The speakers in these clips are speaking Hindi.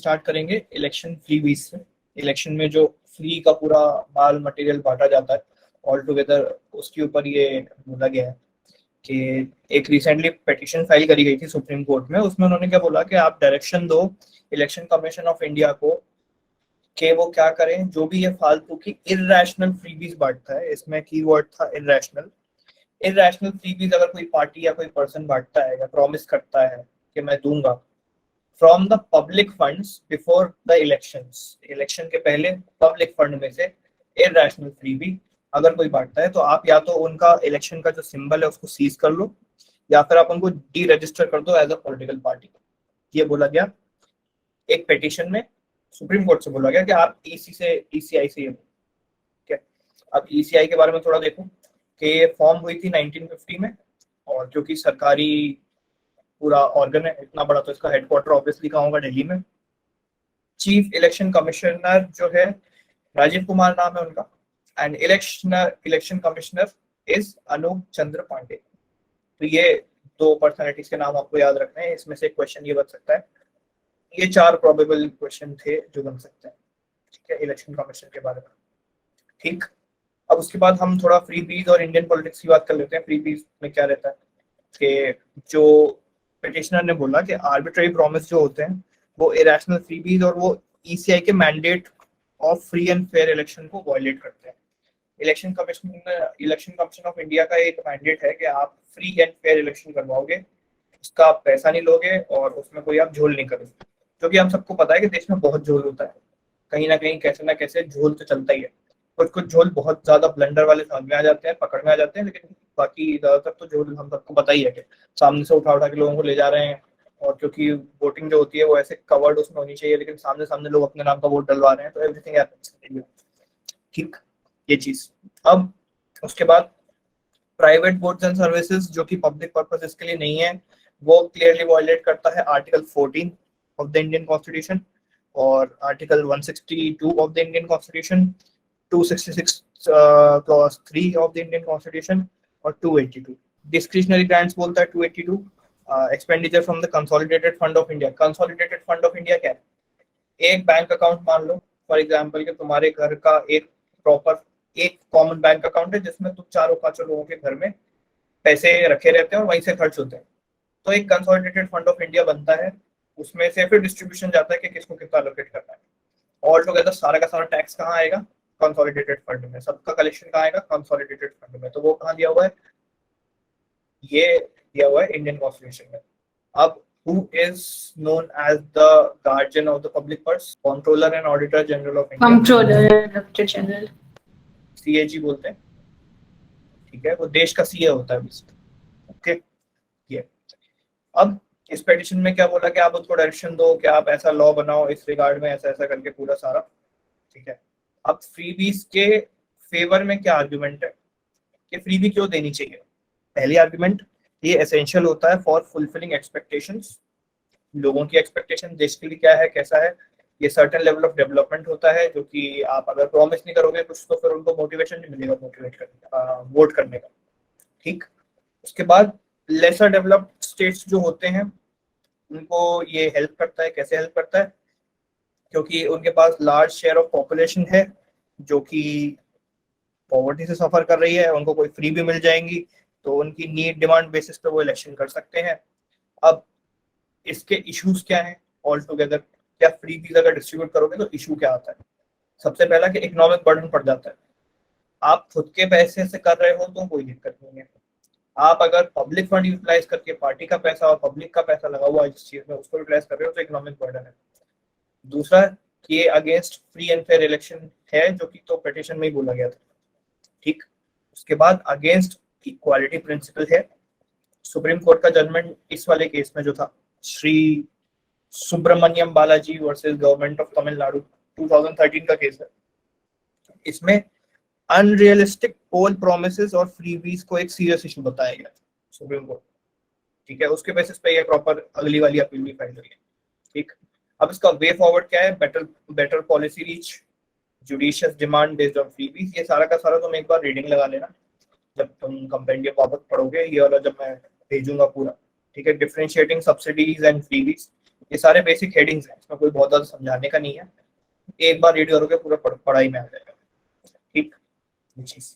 स्टार्ट करेंगे इलेक्शन फ्रीबीज से। इलेक्शन में जो फ्री का पूरा माल मटेरियल बांटा जाता है ऑल टुगेदर, उसके ऊपर ये बोला गया है कि एक रिसेंटली पिटीशन फाइल करी गई थी सुप्रीम कोर्ट में। उसमें उन्होंने क्या बोला कि आप डायरेक्शन दो इलेक्शन कमीशन ऑफ इंडिया को कि वो क्या करें, जो भी ये फालतू की इर्रेशनल फ्रीबीज बांटता है, इसमें कीवर्ड था इर्रेशनल। इर्रेशनल फ्रीबीज अगर कोई पार्टी या कोई पर्सन बांटता है या प्रॉमिस करता है कि मैं दूंगा from the public funds before the elections, election के पहले पब्लिक फंड में से इर्रेशनल फ्रीबी अगर कोई बांटता है, तो आप या तो उनका इलेक्शन का जो सिंबल है उसको सीज कर लो, या फिर आप उनको डी रजिस्टर कर दो एज अ पॉलिटिकल पार्टी। ये बोला गया एक पिटीशन में, सुप्रीम कोर्ट से बोला गया कि आप ईसी से ईसीआई से ठीक है। अब ईसीआई के बारे में थोड़ा देखो कि ये फॉर्म हुई थी 1950 में, और क्योंकि सरकारी पूरा ऑर्गन है इतना बड़ा, तो इसका हेडक्वार्टर ऑब्वियसली कहाँ होगा, दिल्ली में। चीफ इलेक्शन कमिश्नर जो है राजीव कुमार नाम है उनका, and election commissioner is Anoop Chandra Pandey. तो ये दो पर्सनालिटीज के नाम आपको याद रखने हैं, इसमें से क्वेश्चन ये बन सकता है। ये 4 प्रोबेबल क्वेश्चन थे जो बन सकते हैं, ठीक है, इलेक्शन कमीशन के बारे में। ठीक, अब उसके बाद हम थोड़ा फ्री बीज और इंडियन पॉलिटिक्स की बात कर लेते हैं। फ्री बीज में क्या रहता है कि जो पिटिशनर ने बोला कि आर्बिट्रेरी प्रॉमिस जो होते हैं वो इरेशनल फ्री बीज और वो ईसीआई के mandate of free and fair election को वायलेट करते हैं। इलेक्शन कमीशन ऑफ इंडिया का एक मैंडेट है कि आप फ्री एंड फेयर इलेक्शन करवाओगे, उसका आप पैसा नहीं लोगे और उसमें कोई आप झोल नहीं करोगे। क्योंकि हम सबको पता है कि देश में बहुत झोल होता है, कहीं ना कहीं कैसे ना कैसे झोल तो चलता ही है। कुछ झोल बहुत ज्यादा ब्लंडर वाले समझ में आ जाते हैं, पकड़ में आ जाते हैं, लेकिन बाकी ज्यादातर तो झोल हम सबको पता ही है कि सामने से उठा के लोगों को ले जा रहे हैं, और क्योंकि वोटिंग जो होती है वो ऐसे कवर्ड उसमें होनी चाहिए, लेकिन सामने सामने लोग अपने नाम का वोट डलवा रहे हैं, तो एवरीथिंग हैपेंस। ठीक, ये चीज। अब उसके बाद प्राइवेट गुड्स एंड सर्विसेज जो कि पब्लिक पर्पस इसके लिए नहीं है, वो क्लियरली वायलेट करता है article 14 of the Indian constitution और article 162 of the Indian constitution, 266 clause 3 of the Indian constitution और 282। डिस्क्रिशनरी ग्रांट्स बोलता है 282, expenditure from the consolidated fund of India. Consolidated fund of India क्या है? एक बैंक अकाउंट मान लो फॉर एग्जांपल कि तुम्हारे घर का एक प्रॉपर एक कॉमन बैंक अकाउंट है जिसमें तुम 4-5 लोगों के घर में पैसे रखे रहते हैं और वहीं से खर्च होते हैं। तो एक कंसोलिडेटेड फंड ऑफ इंडिया बनता है, उसमें से फिर डिस्ट्रीब्यूशन जाता है कि किसको कितना एलोकेट करना है। ऑल टुगेदर सारा का सारा टैक्स कहाँ आएगा? कंसोलिडेटेड फंड में। सबका कलेक्शन कहाँ आएगा? कंसोलिडेटेड फंड में। तो वो कहाँ दिया हुआ है? ये दिया हुआ है इंडियन कॉन्स्टिट्यूशन में। अब who is known as the guardian of the public purse? Comptroller and Auditor General of India. Comptroller and Auditor General. CAG बोलते हैं, ठीक है, वो देश का सीए होता है। ओके, ये अब इस पेटिशन में क्या बोला कि आप उसको डायरेक्शन दो कि आप ऐसा लॉ बनाओ इस रिगार्ड में, ऐसा ऐसा करके पूरा सारा, ठीक है। अब फ्रीबीज के फेवर में क्या आर्ग्यूमेंट है कि फ्रीबी क्यों देनी चाहिए? पहली आर्ग्यूमेंट, ये एसेंशियल होता है फॉर फुलफिलिंग एक्सपेक्टेशंस। लोगों की एक्सपेक्टेशन देश के लिए क्या है, कैसा है, ये सर्टेन लेवल ऑफ डेवलपमेंट होता है, जो कि आप अगर प्रॉमिस नहीं करोगे कुछ तो फिर उनको मोटिवेशन नहीं मिलेगा मोटिवेट करने का, वोट करने का। ठीक, उसके बाद लेसर डेवलप्ड स्टेट्स जो होते हैं उनको ये हेल्प करता है। कैसे हेल्प करता है? क्योंकि उनके पास लार्ज शेयर ऑफ पॉपुलेशन है जो कि पॉवर्टी से सफर कर रही है, उनको कोई फ्री भी मिल जाएंगी तो उनकी नीड डिमांड बेसिस पे वो इलेक्शन कर सकते हैं। अब इसके इश्यूज क्या हैं ऑल टुगेदर? क्या फ्री बीज अगर डिस्ट्रीब्यूट करोगे तो इशू क्या आता है? सबसे पहला कि इकोनॉमिक बर्डन पड़ जाता है। आप खुद के पैसे से कर रहे हो तो कोई दिक्कत नहीं है, आप अगर पब्लिक फंड यूटिलाइज करके पार्टी का पैसा और पब्लिक का पैसा लगा हुआ है जिस चीज में उसको यूटिलाइज कर रहे हो तो इकोनॉमिक बर्डन है। दूसरा कि ये against free and fair election है, जो कि तो पिटीशन में ही बोला गया था। ठीक, उसके बाद अगेंस्ट इक्वालिटी प्रिंसिपल है। सुप्रीम कोर्ट का जजमेंट इस वाले केस में जो था, Shri Subramaniam Balaji versus government of Tamil Nadu 2013 का केस है, इसमें अनरियलिस्टिक पोल प्रोमिसेस और फ्रीबीज को एक सीरियस इशू बताया गया सुप्रीम कोर्ट। ठीक है, उसके बेसिस पे ये प्रॉपर अगली वाली अपील भी फाइल हुई है। ठीक, अब इसका वे फॉरवर्ड क्या है? Better policy reach, judicious demand based on freebies. ये सारा का सारा तुम एक बार रीडिंग लगा लेना जब तुम कंपेंडियम वापस पढ़ोगे, ये वाला जब मैं भेजूंगा पूरा। ठीक है, डिफरेंशिएटिंग सब्सिडीज एंड फ्रीबीज, ये सारे बेसिक हेडिंग्स हैं, इसमें कोई बहुत ज्यादा समझाने का नहीं है, एक बार रीड करोगे पूरा पढ़ाई में आ जाएगा। ठीक, ये चीज।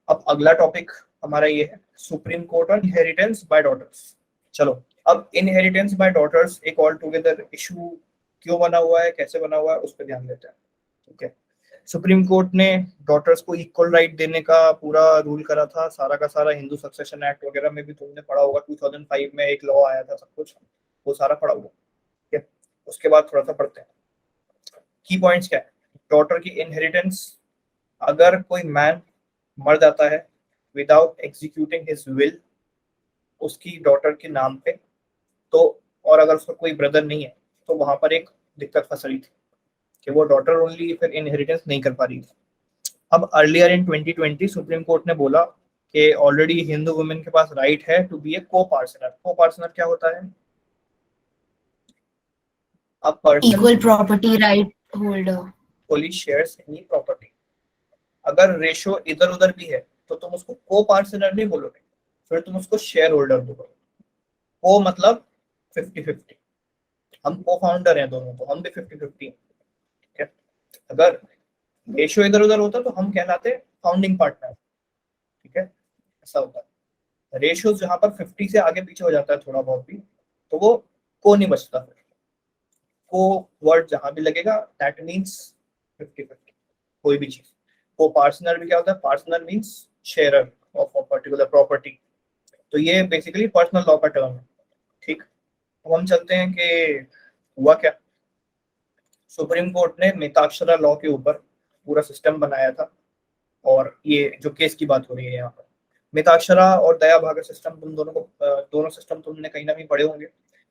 अब अगला टॉपिक हमारा ये है supreme court on inheritance by daughters. चलो, अब इनहेरिटेंस बाय डॉटर्स एक ऑल टुगेदर इशू क्यों बना हुआ है, कैसे बना हुआ है, उस पर ध्यान देते हैं। ठीक है, सुप्रीम कोर्ट ने डॉटर्स को इक्वल राइट देने का पूरा रूल करा था, सारा का सारा हिंदू सक्सेशन एक्ट वगैरह में भी तुमने पढ़ा होगा, 2005 में एक लॉ आया था, सब कुछ वो सारा पढ़ा हुआ। ठीक है, उसके बाद थोड़ा सा पढ़ते हैं की पॉइंट्स क्या है। डॉटर की इनहेरिटेंस, अगर कोई मैन मर जाता है विदाउट एग्जीक्यूटिंग हिज विल उसकी डॉटर के नाम पे, तो और अगर उसका कोई ब्रदर नहीं है तो वहां पर एक दिक्कत फंस रही थी कि वो डॉटर ओनली फिर इनहेरिटेंस नहीं कर पा रही थी। अब अर्लियर इन 2020 सुप्रीम कोर्ट ने बोला कि ऑलरेडी हिंदू वुमेन के पास राइट है टू बी ए को पार्टनर। को पार्टनर क्या होता है? A person Equal property right holder. Equally shares any property. अगर रेशो इधर उधर भी है तो तुम उसको को पार्टनर नहीं बोलोगे, फिर तुम उसको शेयर होल्डर बोलोगे। को मतलब 50-50, हम को फाउंडर हैं दोनों, तो हम भी 50-50 हैं। ठीक है, अगर रेशियो इधर उधर होता तो हम कहलाते फाउंडिंग पार्टनर। ठीक है, ऐसा होता है। रेशियो जहां पर 50 से आगे पीछे हो जाता है थोड़ा बहुत भी, तो वो को नहीं बचता। फिर को वर्ड जहां भी लगेगा दैट मींस 50-50 कोई भी चीज। को पार्टनर भी क्या होता है? Partner means sharer of a particular property. तो ये बेसिकली पर्सनल लॉ का टर्म है। ठीक, अब हम चलते हैं कि हुआ क्या। सुप्रीम कोर्ट ने मिताक्षरा लॉ के ऊपर पूरा सिस्टम बनाया था, और ये जो केस की बात हो रही है यहाँ पर, मिताक्षरा और दया भागा सिस्टम, तुम दोनों को दोनों सिस्टम तुमने कहीं ना कहीं पढ़े होंगे,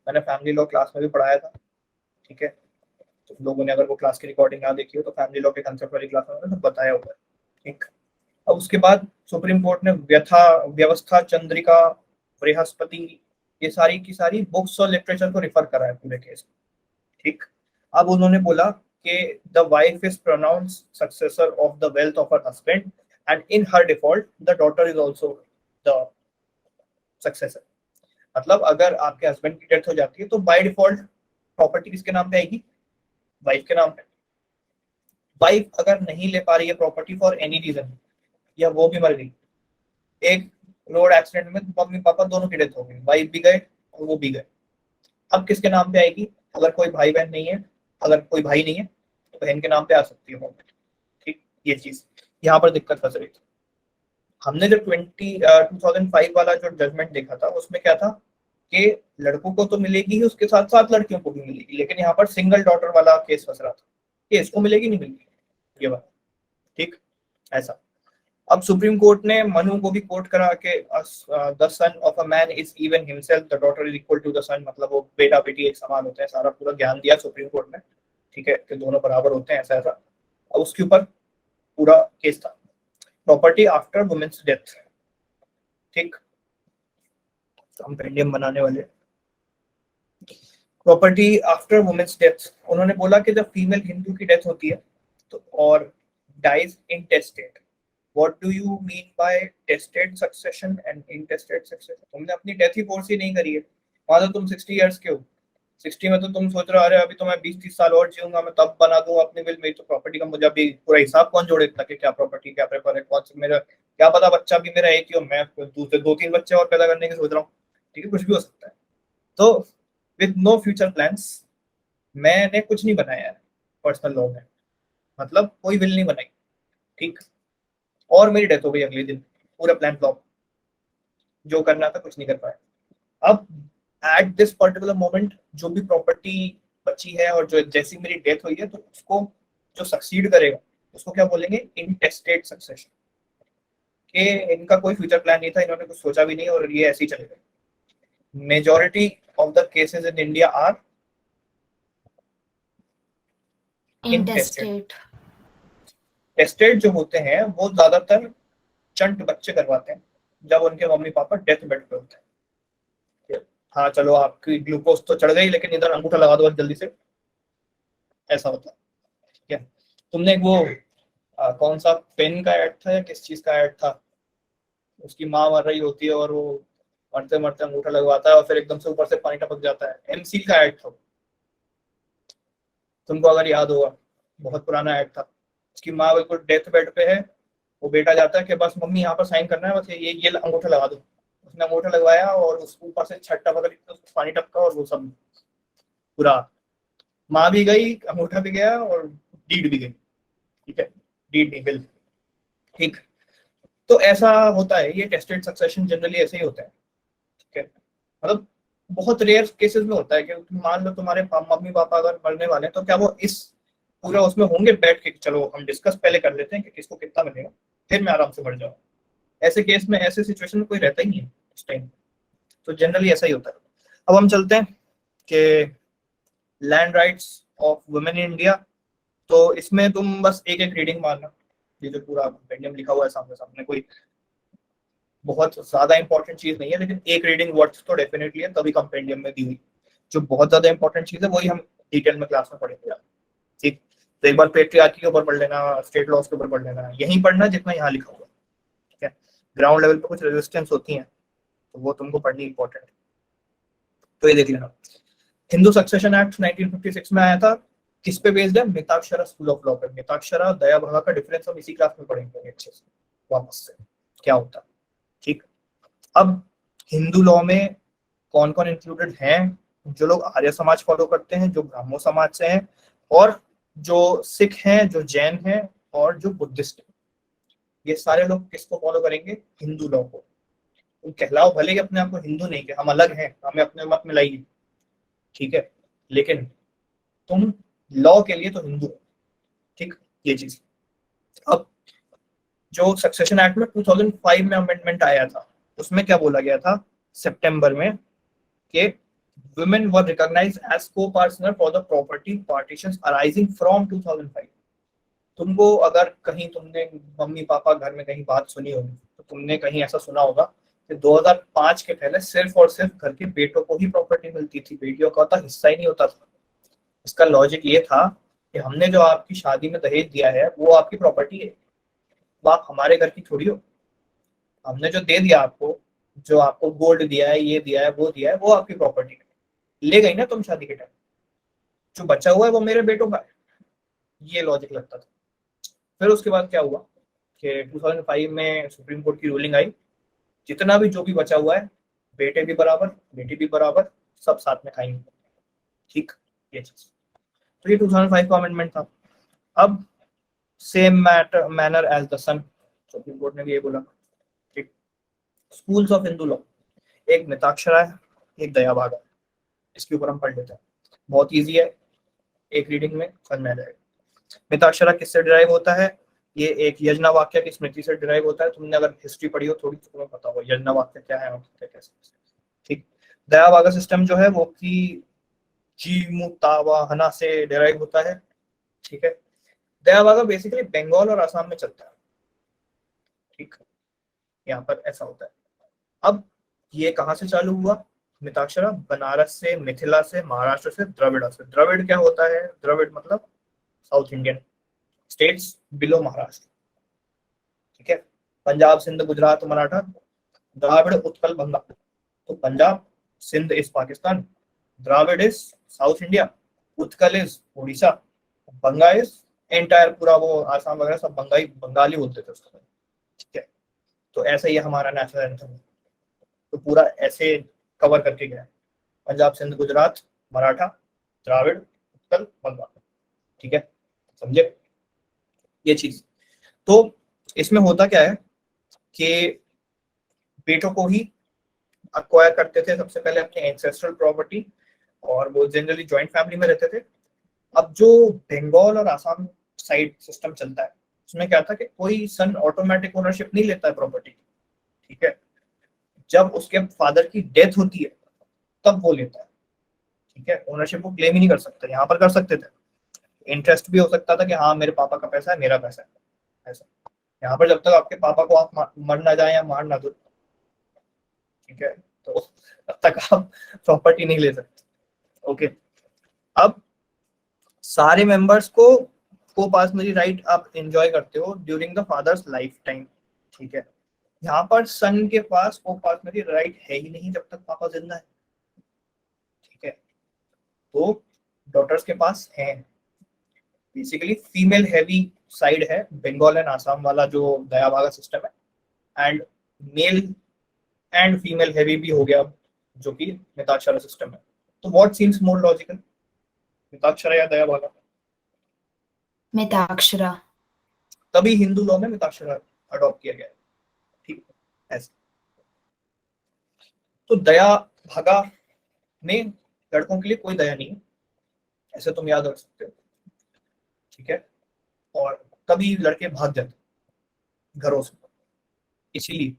मैंने फैमिली लॉ क्लास में भी पढ़ाया था। ठीक है, तो लोगों ने अगर वो क्लास की रिकॉर्डिंग ना देखी हो तो फैमिली लॉ के कंसेप्ट वाली क्लास में मैंने बताया हुआ है। ठीक, अब उसके बाद सुप्रीम कोर्ट ने व्यवस्था चंद्रिका, बृहस्पति, ये सारी की सारी बुक्स और लिटरेचर को रिफर करा है पूरे केस। ठीक, अब उन्होंने बोला कि the wife is pronounce successor of the wealth of her husband and in her default the daughter is also the successor. मतलब अगर आपके हस्बैंड की डेथ हो जाती है तो बाय डिफॉल्ट प्रॉपर्टी किसके नाम पे आएगी? वाइफ के नाम पे। वाइफ अगर नहीं ले पा रही है प्रॉपर्टी फॉर एनी रीजन, या वो भी मर गई, एक रोड एक्सीडेंट में मम्मी पापा दोनों की डेथ हो गई, वाइफ भी गए और वो भी गए, अब किसके नाम पे आएगी? अगर कोई भाई बहन नहीं है, अगर कोई भाई नहीं है तो बहन के नाम पे आ सकती है प्रॉपर्टी। ठीक, ये चीज यहाँ पर दिक्कत फंस रही थी। हमने जो 2005 वाला जो जजमेंट देखा था उसमें क्या था कि लड़कों को तो मिलेगी ही, उसके साथ साथ लड़कियों को भी मिलेगी, लेकिन यहाँ पर सिंगल डॉटर वाला केस फंस रहा था कि इसको मिलेगी नहीं मिलेगी ये बात। ठीक, ऐसा। अब सुप्रीम कोर्ट ने मनु को भी कोर्ट करा के the son of a man is even himself the daughter is equal to the son, मतलब वो बेटा बेटी एक समान होते हैं, सारा पूरा ज्ञान दिया सुप्रीम कोर्ट ने। ठीक है, कि दोनों बराबर होते हैं, ऐसा ऐसा। अब उसके ऊपर पूरा केस था। Property after women's death. ठीक, हम पेंडियम बनाने वाले। प्रॉपर्टी आफ्टर वुमेन्स डेथ, उन्होंने बोला कि जब फीमेल हिंदू की डेथ होती है तो और dies इंटेस्टेट। What do you mean by tested succession and intested succession? तुमने अपनी डेथ ही फोर्स ही नहीं करी है। मान लो तुम 60 इयर्स के हो, 60 में तो तुम सोच रहे हो अरे अभी तो मैं 20-30 साल और जीऊंगा, मैं तब बना दूंगा अपनी विल, मेरी तो प्रॉपर्टी का मुझे अभी पूरा हिसाब कौन जोड़े इतना कि क्या प्रॉपर्टी क्या प्रेफर है, कौन सा मेरा क्या पता, बच्चा भी मेरा एक ही हो, मैं दूसरे 2-3 बच्चे और पैदा करने की सोच रहा हूँ। ठीक है, कुछ भी हो सकता है। तो विद नो फ्यूचर प्लान्स मैंने कुछ नहीं बनाया है पर्सनल लॉ में, मतलब कोई विल नहीं बनाई। ठीक, और मेरी डेथ हो गई अगले दिन, पूरा प्लान फ्लॉप, जो करना था कुछ नहीं कर पाया। अब एट दिस पर्टिकुलर मोमेंट जो भी प्रॉपर्टी बची है और जो जैसी मेरी डेथ हुई है तो उसको जो सक्सीड करेगा उसको क्या बोलेंगे? इंटेस्टेड सक्सेशन। कि इनका कोई फ्यूचर प्लान नहीं था, इन्होंने कुछ सोचा भी नहीं और ये ऐसे ही चले गए। Majority of the cases in India are intestate. Testate जो होते हैं वो ज्यादातर चंट बच्चे करवाते हैं जब उनके मम्मी पापा डेथ बेड पे होते हैं। हाँ चलो आपकी ग्लूकोज तो चढ़ गई लेकिन इधर अंगूठा लगा दो जल्दी से, ऐसा होता है। ठीक है, तुमने एक वो कौन सा पेन का ऐड था या किस चीज का ऐड था, उसकी माँ मर रही होती है और वो मरते मरते अंगूठा लगवाता है और फिर एकदम से ऊपर से पानी टपक जाता है, एमसील का ऐड था। तुमको अगर याद होगा, बहुत पुराना एक्ट था, उसकी माँ बिल्कुल डेथ बेड पे है, वो बेटा जाता है कि बस मम्मी यहाँ पर साइन करना है, बस ये अंगूठा लगा दो। उसने अंगूठा लगवाया और उस ऊपर से छट्टा पकड़ के उसको पानी टपका और वो सब पूरा, माँ भी गई, अंगूठा भी गया और डीड भी गई। ठीक है, डीड नहीं, बिल। ठीक। तो ऐसा होता है, ये टेस्टेड सक्सेशन जनरली ऐसे ही होता है। ठीक है, मतलब बहुत रेयर केसेस में होता है कि मान लो तुम्हारे मम्मी पापा अगर मरने वाले हैं तो क्या वो इस पूरा उसमें होंगे बैठ के, चलो हम डिस्कस पहले कर लेते हैं कि किसको कितना मिलेगा, फिर मैं आराम से मर जाऊँ। ऐसे केस में, ऐसे सिचुएशन में कोई रहता ही नहीं है उस टाइम। तो जनरली ऐसा ही होता है। अब हम चलते हैं कि land rights of women in India. तो इसमें तुम बस एक एक रीडिंग मारना, ये जो पूरा कंपेंडियम लिखा हुआ है सामने सामने, कोई बहुत ज्यादा इंपॉर्टेंट चीज नहीं है, लेकिन एक रीडिंग वर्थ तो डेफिनेटली है, तभी कंपेंडियम में दी हुई। जो बहुत ज्यादा इंपॉर्टेंट चीज है वही हम डिटेल में क्लास में पढ़ेंगे। ठीक, तो एक बार पेट्रियार्की के ऊपर पढ़ लेना, स्टेट लॉज के ऊपर पढ़ लेना, यही पढ़ना जितना यहाँ लिखा हुआ। ठीक है, ग्राउंड लेवल पे कुछ रेजिस्टेंस होती है तो वो तुमको पढ़नी इंपॉर्टेंट है। तो ये देख लेना, हिंदू सक्सेशन एक्ट 1956 में आया था, किस पे बेस्ड है? मिताक्षरा स्कूल ऑफ लॉ पे। मिताक्षरा दया भगा का डिफरेंस हम इसी क्लास में पढ़ेंगे अच्छे से वापस से, क्या होता है। ठीक, अब हिंदू लॉ में कौन कौन इंक्लूडेड हैं? जो लोग आर्य समाज फॉलो करते हैं, जो ब्राह्मण समाज से हैं, और जो सिख हैं, जो जैन हैं, और जो बुद्धिस्ट हैं। ये सारे लोग किसको फॉलो करेंगे? हिंदू लॉ को। तुम कहलाओ भले कि अपने आप को हिंदू नहीं, कि हम अलग हैं, हमें अपने मत मिलाइए, ठीक है, लेकिन तुम लॉ के लिए तो हिंदू हो। ठीक, ये चीज। अब जो सक्सेशन एक्ट में 2005 में अमेंडमेंट आया था, उसमें क्या बोला गया था सितंबर में, कि women were recognized as co-partner for the property partitions arising from 2005। तुमको अगर कहीं तुमने मम्मी पापा घर में कहीं बात सुनी होगी तो तुमने कहीं ऐसा सुना होगा कि 2005 के पहले सिर्फ और सिर्फ घर के बेटों को ही प्रॉपर्टी मिलती थी, बेटियों का तो हिस्सा ही नहीं होता था। इसका लॉजिक ये था कि हमने जो आपकी शादी में दहेज दिया है वो आपकी प्रॉपर्टी है, वो आप हमारे घर की थोड़ी हो। हमने जो दे दिया आपको, जो आपको गोल्ड दिया है, ये दिया है, वो दिया है, वो आपकी प्रॉपर्टी है, ले गई ना तुम शादी के टाइम, जो बचा हुआ है वो मेरे बेटों का है। ये लॉजिक लगता था। फिर उसके बाद क्या हुआ कि 2005 में सुप्रीम कोर्ट की रूलिंग आई, जितना भी जो भी बचा हुआ है, बेटे भी बराबर, बेटी भी बराबर, सब साथ में खाएंगे। ठीक, ये चीज। तो ये 2005 का अमेंडमेंट था। अब same manner as the son, supreme court ने भी ये बोला। ठीक, स्कूल्स ऑफ हिंदू लॉ, एक मिताक्षरा है, एक दया भागा। इसके ऊपर हम पढ़ लेते हैं, बहुत इजी है, एक रीडिंग में समझ में आ जाएगा। मिताक्षरा किससे डिराइव होता है? ये एक यज्ञ वाक्य की स्मृति से डिराइव होता है। तुमने अगर हिस्ट्री पढ़ी हो थोड़ी तो तुम्हें पता होगा यज्ञ वाक्य क्या है और कैसे। ठीक, दया भागा सिस्टम जो है वो की जीमुतावाहना से डिराइव होता है। ठीक है, दया भागा बेसिकली बंगाल और आसाम में चलता है। ठीक, यहाँ पर ऐसा होता है। अब ये कहाँ से चालू हुआ? मिताक्षरा बनारस से, मिथिला से, महाराष्ट्र से, द्रविड़ से। द्रविड़ क्या होता है? द्रविड़ मतलब south Indian states below Maharashtra. ठीक है, पंजाब, सिंध, गुजरात, मराठा, द्राविड़, उत्कल, बंगा। तो Punjab, Sindh is Pakistan, Dravid is south India, Utkal is Orissa, Banga is entire पूरा वो आसाम वगैरह सब बंगाली बोलते थे उसको। ठीक है, तो ऐसा ही हमारा नेशनल एंथम, तो पूरा ऐसे कवर करके गया, पंजाब, सिंध, गुजरात, मराठा, द्राविड़, उत्कल, बंगा। ठीक है, समझे ये चीज। तो इसमें होता क्या है कि बेटों को ही अक्वायर करते थे सबसे पहले अपने एंसेस्ट्रल प्रॉपर्टी, और वो जनरली जॉइंट फैमिली में रहते थे। अब जो बंगाल और आसाम साइड सिस्टम चलता है, उसमें क्या था कि कोई सन ऑटोमेटिक ओनरशिप नहीं लेता है प्रॉपर्टी। ठीक है, जब उसके फादर की डेथ होती है तब वो लेता है। ठीक है, ओनरशिप वो क्लेम ही नहीं कर सकता, यहाँ पर कर सकते थे, इंटरेस्ट भी हो सकता था कि हाँ मेरे पापा का पैसा है, मेरा पैसा है, ऐसा। यहाँ पर जब तक आपके पापा को आप मर ना जाए या मार ना दो, ठीक है, तो तब तक आप प्रॉपर्टी नहीं ले सकते। ओके, अब सारे मेंबर्स को पार्सनली राइट आप एंजॉय करते हो during the father's lifetime. ठीक है, यहाँ पर सन के पास को पार्सनली राइट है ही नहीं जब तक पापा जिंदा है। ठीक है, तो डॉटर्स के पास है, बेसिकली फीमेल हैवी साइड है, बंगाल एंड आसाम वाला जो दया भागा सिस्टम है, and male and female heavy भी हो गया जो कि मिताक्षरा सिस्टम है। तो what seems more logical, Mitakshara या दया भागा? मिताक्षरा। तभी हिंदू लॉ में मिताक्षरा अडॉप्ट किया गया है, ठीक है ऐसे। तो दया भागा में लड़कों के लिए कोई दया नहीं है, ऐसे तुम याद रख सकते हो, ठीक है। और तभी लड़के भाग जाते घरों से, इसीलिए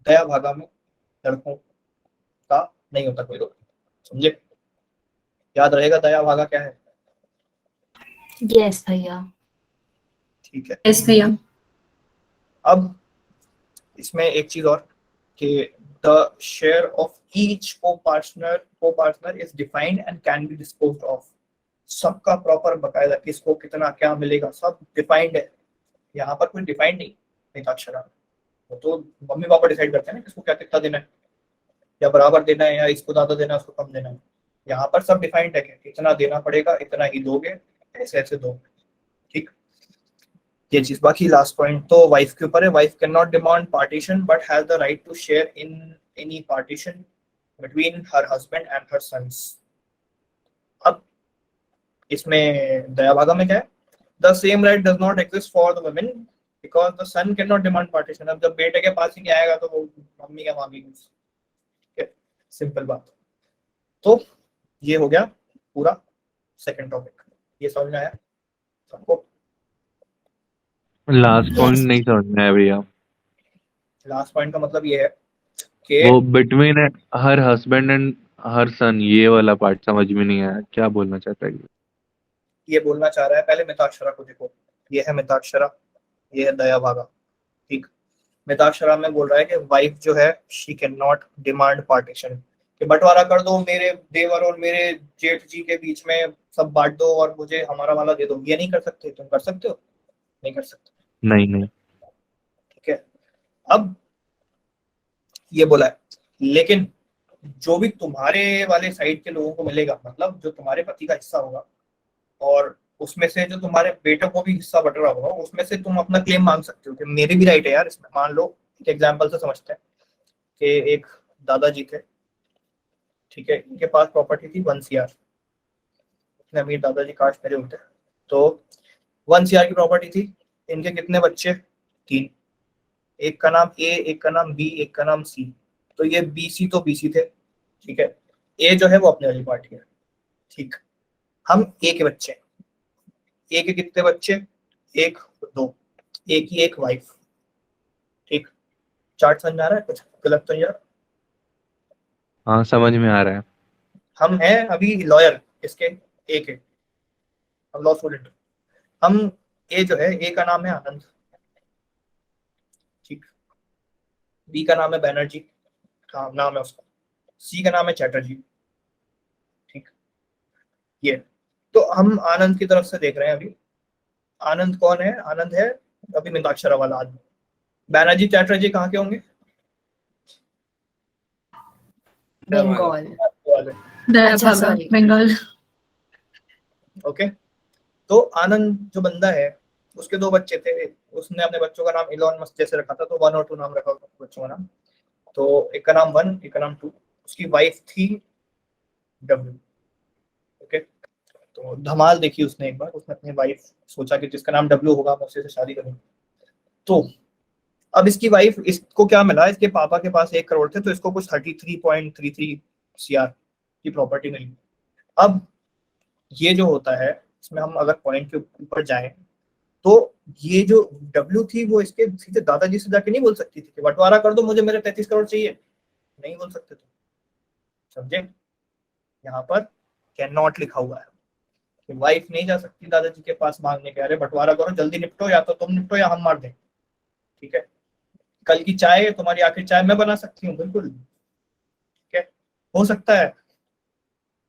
दया भागा में लड़कों का नहीं होता कोई रोल, समझे? याद रहेगा दया भागा क्या है? यस भैया। ठीक है। यस भैया। अब इसमें एक चीज और कि the share of each co-partner is defined and can be disposed of. सबका प्रॉपर बकायदा किसको कितना क्या मिलेगा सब डिफाइंड है। यहाँ पर कोई डिफाइंड नहीं मिताक्षरा में, वो तो मम्मी पापा डिसाइड करते हैं ना किसको क्या कितना देना है, या बराबर देना है, या इसको ज्यादा देना है उसको कम देना है। यहाँ पर सब डिफाइंड है कि इतना देना पड़ेगा, इतना ही दोगे, ऐसे ऐसे दोगे, ठीक। ये चीज। बाकी लास्ट पॉइंट तो वाइफ के ऊपर है। Wife can not demand partition but has the right to share in any partition between her husband and her sons. अब इसमें दया भागा में क्या है, the same right does not exist for the women because the son can not demand partition. अब जब बेटे के पास ही नहीं आएगा तो वो मम्मी क्या मांगेगी, सिंपल बात। तो ये हो गया पूरा सेकंड टॉपिक। ये समझ में आया सबको? Last point Yes. नहीं समझ में आया भैया। लास्ट पॉइंट का मतलब ये है कि वो बिटवीन हर हस्बैंड एंड हर सन, ये वाला पार्ट समझ में नहीं आया, क्या बोलना चाहता है ये? ये बोलना चाह रहा है, पहले मिताक्षरा को देखो, ये है मिताक्षरा, ये है दया भागा, ठीक। मिताक्षरा में बोल रहा है कि वाइफ जो है she can not demand partition, कि बंटवारा कर दो मेरे देवर और मेरे जेठ जी के बीच में, सब बांट दो और मुझे हमारा वाला दे दो। ये नहीं कर सकते, तुम कर सकते हो? नहीं कर सकते, नहीं। ठीक है। अब ये बोला है लेकिन जो भी तुम्हारे वाले साइड के लोगों को मिलेगा, मतलब जो तुम्हारे पति का हिस्सा होगा और उसमें से जो तुम्हारे बेटे को भी हिस्सा बट रहा होगा, उसमें से तुम अपना क्लेम मांग सकते हो कि मेरे भी राइट है यार इसमें। मान लो एक एग्जांपल से समझते हैं कि एक दादाजी थे, ठीक है, इनके पास प्रॉपर्टी थी 1 CR। इतने अमीर दादाजी काश मेरे होते। तो 1 CR की प्रॉपर्टी थी, इनके कितने बच्चे? 3। एक का नाम ए, एक का नाम बी, एक का नाम सी। तो ये BC तो BC थे, ठीक है। ए जो है वो अपने वाली पार्टी है, ठीक। हम ए के बच्चे, ए के कितने बच्चे? 1 2, ए की एक वाइफ, ठीक। चार्ट समझ आ रहा है? कुछ गलत तो नहीं जा रहा? हाँ समझ में आ रहा है। हम हैं अभी लॉयर इसके, ए के, हम लॉ स्टूडेंट। हम ए जो है, ए का नाम है आनंद, ठीक। बी का नाम है बैनर्जी, हाँ नाम है उसका। सी का नाम है चैटर्जी, ठीक। ये तो हम आनंद की तरफ से देख रहे हैं अभी। आनंद कौन है? आनंद है अभी मिताक्षरा वाला आदमी। बैनर्जी चैटर्जी कहाँ के होंगे? बंगाल। वाले, दया अच्छा, भागा sorry. बंगाल। ओके। तो आनंद जो बंदा है उसके 2 बच्चे थे, उसने अपने बच्चों का नाम इलॉन मस्क जैसे रखा था, तो 1 और 2 नाम रखा था बच्चों का नाम। तो एक का नाम 1, एक का नाम 2। उसकी वाइफ थी W, ओके। तो धमाल देखी उसने एक बार, उसने अपनी वाइफ सोचा कि जिसका नाम W होगा मैं उसी से शादी करूंगा। तो अब इसकी वाइफ, इसको क्या मिला, इसके पापा के पास 1 करोड़ थे, तो इसको कुछ 33.33 CR की प्रॉपर्टी मिली। अब ये जो होता है, इसमें हम अगर पॉइंट के ऊपर जाएं तो ये जो W थी वो इसके सीधे दादाजी से जाके नहीं बोल सकती थी कि बंटवारा कर दो मुझे मेरे 33 करोड़ चाहिए, नहीं बोल सकते थे, समझे? यहाँ पर कैन नॉट लिखा हुआ है कि वाइफ नहीं जा सकती दादाजी के पास मांगने के, अरे बंटवारा करो जल्दी निपटो, या तो तुम निपटो या हम मार दें, ठीक है। कल की चाय तुम्हारी आखिरी चाय मैं बना सकती हूँ, बिल्कुल, ठीक है, हो सकता है,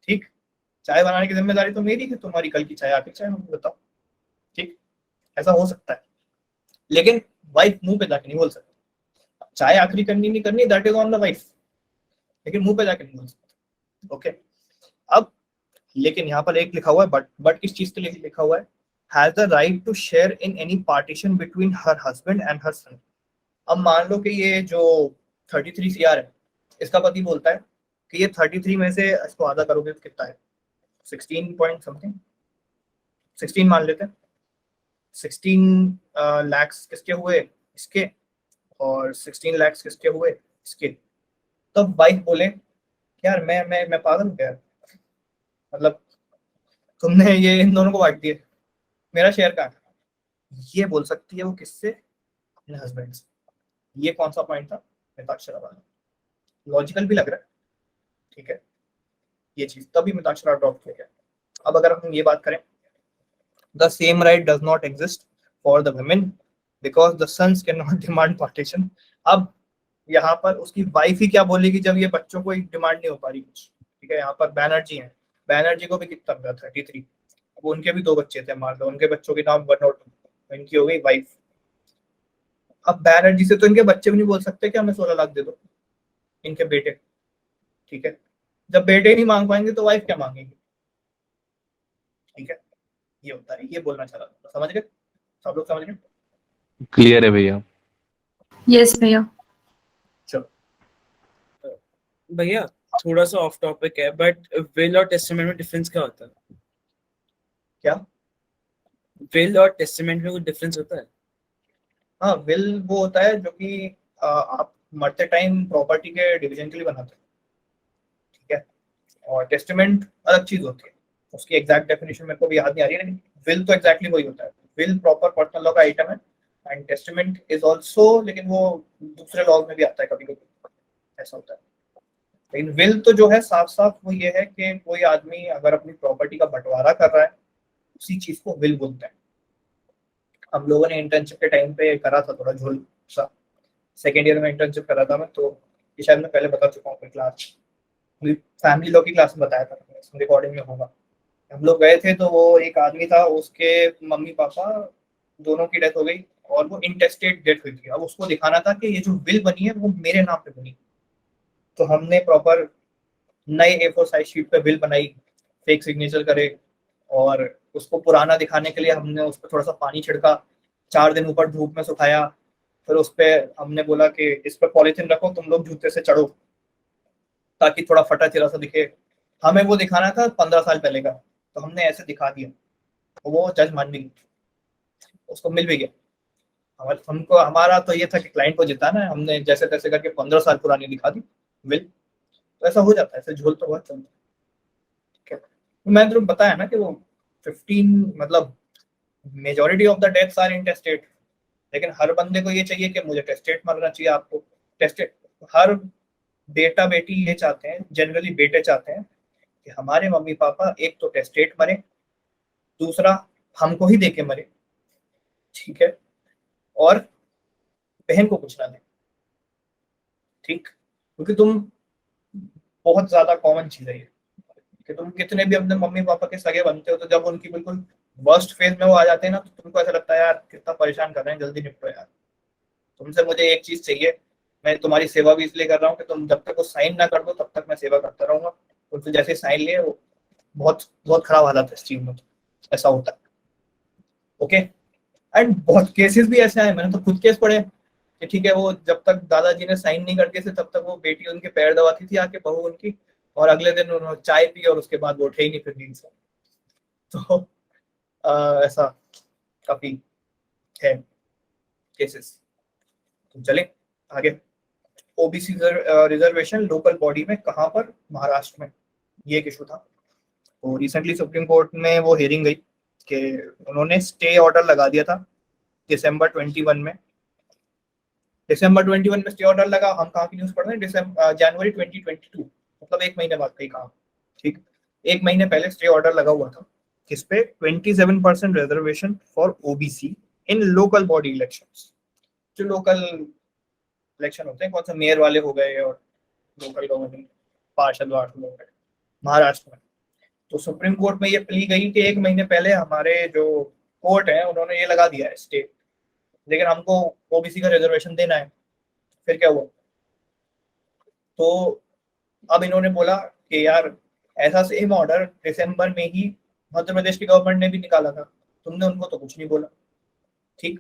ठीक। चाय बनाने की जिम्मेदारी तो मेरी है, तुम्हारी कल की चाय आखिरी चाय हम बताओ, ठीक। ऐसा हो सकता है, लेकिन वाइफ मुंह पे जाके नहीं बोल सकती। चाय आखिरी करनी नहीं करनी that is on the wife, लेकिन मुंह पे जाके नहीं बोल सकते, ओके। अब लेकिन यहाँ पर एक लिखा हुआ है बट किस चीज के लिए लिखा हुआ है? has the right to share in any partition between her husband and her son. अब मान लो कि ये जो 33 CR है, इसका पति बोलता है कि ये 33 में से इसको आधा करोगे तो कितना है, 16 पॉइंट समथिंग, 16 मान लेते हैं, 16 lakhs किसके हुए, इसके, और 16 lakhs किसके हुए, इसके. तब वाइफ बोले यार मैं पागल हूँ यार, मतलब तुमने ये इन दोनों को बांट दिए, मेरा शेयर कहाँ है. ये बोल सकती है वो किससे, अपने हस्बैंड से. ये कौन सा पॉइंट था, मिताक्षरा वाला. लॉजिकल भी लग रहा है, ठीक है, ये चीज तभी मिताक्षरा ड्रॉप किया गया. अब अगर हम ये बात करें, the same right does not exist for the women because the sons can not demand partition. अब यहाँ पर उसकी वाइफ ही क्या बोलेगी जब ये बच्चों को डिमांड नहीं हो पा रही कुछ, ठीक है. यहाँ पर बैनर्जी है, बैनर्जी को भी कितना मिला, 33. अब उनके भी 2 बच्चे थे, मान लो उनके बच्चों के नाम 1 और 2, इनकी हो गई वाइफ. अब बैनर्जी से तो इनके बच्चे भी नहीं बोल सकते कि हमें 16 लाख दे दो, इनके बेटे, ठीक है. जब बेटे नहीं मांग पाएंगे तो वाइफ क्या मांगेगी, ठीक है. ये होता है, ये बोलना चाह रहा था. समझ गए सब लोग, समझ गए? क्लियर है भैया? यस भैया. चलो भैया थोड़ा सा ऑफ टॉपिक है, बट विल और टेस्टामेंट में डिफरेंस क्या होता है? क्या? विल और टेस्टामेंट में कुछ डिफरेंस होता है? हाँ, विल वो होता है जो कि आप मरते टाइम प्रॉपर्टी के डिवीजन के लिए बनाते हैं, ठीक है. और टेस्टामेंट अलग चीज होती है, उसकी एग्जैक्ट डेफिनेशन मेरे को भी याद नहीं आ रही है, लेकिन विल तो एग्जैक्टली वही होता है. विल प्रॉपर पर्सनल लॉ का आइटम है, एंड टेस्टामेंट इज ऑल्सो, लेकिन वो दूसरे लॉज में भी आता है कभी कभी, ऐसा होता है. लेकिन विल तो जो है साफ साफ वो ये है कि कोई आदमी अगर अपनी प्रॉपर्टी का बंटवारा कर रहा है, उसी चीज को विल बोलते हैं. हम लोगों ने इंटर्नशिप के टाइम पे करा था थोड़ा झोल सा, सेकेंड ईयर में इंटर्नशिप करा था मैं, तो ये शायद मैं पहले बता चुका हूँ क्लास, फैमिली लॉ की क्लास में बताया था, रिकॉर्डिंग में होगा. हम लोग गए थे तो वो एक आदमी था, उसके मम्मी पापा दोनों की डेथ हो गई और वो इंटेस्टेट डेथ हुई थी. अब उसको दिखाना था कि ये जो विल बनी है वो मेरे नाम पे बनी. तो हमने प्रॉपर नए A4 साइज शीट पे बिल बनाई, फेक सिग्नेचर करे, और उसको पुराना दिखाने के लिए हमने उस पर थोड़ा सा पानी छिड़का, 4 दिन ऊपर धूप में सुखाया, फिर उस पर हमने बोला कि इस पर पॉलीथिन रखो, तुम लोग जूते से चढ़ो ताकि थोड़ा फटा चिरा सा दिखे. हमें वो दिखाना था 15 साल पहले का, तो हमने ऐसे दिखा दिया, तो वो जज मान भी गई, उसको मिल भी गया. हमको हमारा तो ये था कि क्लाइंट को जिताना है, हमने जैसे तैसे करके 15 साल पुरानी दिखा दी विल. तो ऐसा हो जाता है, ऐसे झोल तो बहुत चलता है, ठीक है. मैंने तुमको बताया ना कि वो 15 मतलब majority of the deaths are intestate, लेकिन हर बंदे को ये चाहिए कि मुझे टेस्टेट मरना चाहिए. आपको टेस्टेट, हर बेटा बेटी ये चाहते हैं, जनरली बेटे चाहते हैं कि हमारे मम्मी पापा एक तो टेस्टेट मरे, दूसरा हमको ही देके मरे, ठीक है, और बहन को कुछ ना दे, ठीक. क्योंकि तुम बहुत ज्यादा कॉमन चीज है ये कि तुम कितने भी अपने मम्मी पापा के सगे बनते हो, तो जब उनकी बिल्कुल वर्स्ट फेज में वो आ जाते हैं ना, तो तुमको ऐसा लगता है यार कितना परेशान कर रहे हैं, जल्दी निपटो यार, तुमसे मुझे एक चीज चाहिए, मैं तुम्हारी सेवा भी इसलिए कर रहा हूँ कि तुम जब तक वो साइन ना कर दो तब तक मैं सेवा करता रहूंगा. तो फिर जैसे साइन लिए, वो बहुत बहुत खराब हालत है इस चीज में, तो ऐसा होता है. ओके. एंड बहुत केसेस भी ऐसे आए, मैंने तो खुद केस पढ़े कि ठीक है, वो जब तक दादाजी ने साइन नहीं करते थे तब तक वो बेटी उनके पैर दबाती थी आके, बहू उनकी, और अगले दिन उन्होंने चाय पी और उसके बाद वो उठे ही नहीं फिर नींद से. तो ऐसा काफी है केसेस. तो चले आगे. ओबीसी रिजर्वेशन लोकल बॉडी में कहाँ पर, महाराष्ट्र में, ये एक इशू था. तो रिसेंटली सुप्रीम कोर्ट में वो हियरिंग गई कि उन्होंने स्टे ऑर्डर लगा दिया था दिसंबर 21 में. दिसंबर 21 में स्टे ऑर्डर लगा. हम कहाँ की न्यूज पढ़ रहे हैं, जनवरी 2022, मतलब 1 महीने बाद कहीं कहा, ठीक. 1 महीने पहले स्टे ऑर्डर लगा हुआ था किस पे, 27% reservation for OBC in local body elections. जो लोकल इलेक्शन होते हैं, कौन सा मेयर वाले हो गए और लोकल गवर्नमेंट पार्षद वार्षद हो गए महाराष्ट्र में. तो सुप्रीम कोर्ट में ये प्ली गई कि 1 महीने पहले हमारे जो कोर्ट है उन्होंने ये लगा दिया है स्टे, लेकिन हमको ओबीसी का रिजर्वेशन देना है. फिर क्या हुआ, तो अब इन्होंने बोला कि यार ऐसा सेम ऑर्डर दिसंबर में ही मध्य प्रदेश की गवर्नमेंट ने भी निकाला था, तुमने उनको तो कुछ नहीं बोला, ठीक।